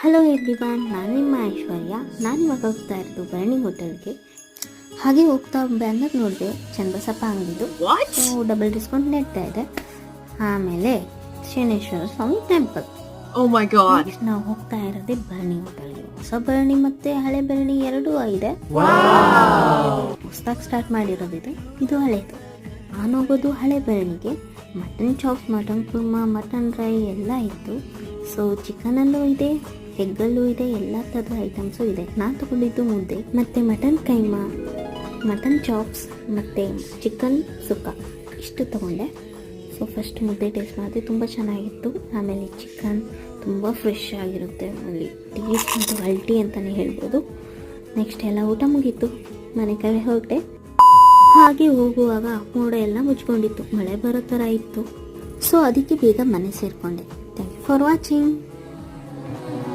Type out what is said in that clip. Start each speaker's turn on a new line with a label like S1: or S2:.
S1: Hello everyone, ನಾನು ನಿಮ್ಮ ಐಶ್ವರ್ಯ. ನಾನಿವಾಗ ಹೋಗ್ತಾ ಇರೋದು ಭರಣಿ ಹೋಟೆಲ್ಗೆ. ಹಾಗೆ ಹೋಗ್ತಾ ಬ್ಯಾನರ್ ನೋಡಿದೆ, ಚನ್ನಬಸಪ್ಪ ಅಂಗಡಿದು. ಸೊ ಡಬಲ್ ಡಿಸ್ಕೌಂಟ್ ನೀಡ್ತಾ ಇದೆ. ಆಮೇಲೆ ಶನೇಶ್ವರ ಸ್ವಾಮಿ ಟೆಂಪಲ್. ನಾವು ಹೋಗ್ತಾ ಇರೋದೇ ಭರಣಿ ಹೋಟೆಲ್ಗೆ. ಹೊಸ ಭರಣಿ ಮತ್ತೆ ಹಳೆ ಭರಣಿ ಎರಡೂ ಇದೆ. ಹೊಸದಾಗಿ ಸ್ಟಾರ್ಟ್ ಮಾಡಿರೋದು ಇದು ಹಳೇದು. ನಾನು ಹೋಗೋದು ಹಳೆ ಭರಣಿಗೆ. Mutton chops, mutton kurma, mutton dry ಎಲ್ಲ ಇತ್ತು. ಸೊ ಚಿಕನಲ್ಲೂ ಇದೆ, ಎಗ್ಗಲ್ಲೂ ಇದೆ, ಎಲ್ಲ ಥರದ ಐಟಮ್ಸು ಇದೆ. ನಾನು ತಗೊಂಡಿದ್ದು ಮುದ್ದೆ ಮತ್ತು ಮಟನ್ ಕೈಮಾ, ಮಟನ್ ಚಾಪ್ಸ್ ಮತ್ತು ಚಿಕನ್ ಸುಕ್ಕ ಇಷ್ಟು ತಗೊಂಡೆ. ಸೊ ಫಸ್ಟ್ ಮುದ್ದೆ ಟೇಸ್ಟ್ ಮಾಡಿದೆ, ತುಂಬ ಚೆನ್ನಾಗಿತ್ತು. ಆಮೇಲೆ ಚಿಕನ್ ತುಂಬ ಫ್ರೆಶ್ ಆಗಿರುತ್ತೆ, ಅಲ್ಲಿ ಟೇಸ್ಟ್ ಅಂತೂ ಅಲ್ಟಿ ಅಂತಲೇ ಹೇಳ್ಬೋದು. ನೆಕ್ಸ್ಟ್ ಎಲ್ಲ ಊಟ ಮುಗೀತು, ಮನೆ ಕಡೆ ಹೊರಟೆ. ಹಾಗೆ ಹೋಗುವಾಗ ಮೋಡ ಎಲ್ಲ ಮುಚ್ಕೊಂಡಿತ್ತು, ಮಳೆ ಬರೋ ಥರ ಇತ್ತು. ಸೊ ಅದಕ್ಕೆ ಬೇಗ ಮನೆ ಸೇರಿಕೊಂಡೆ. Thank you for watching.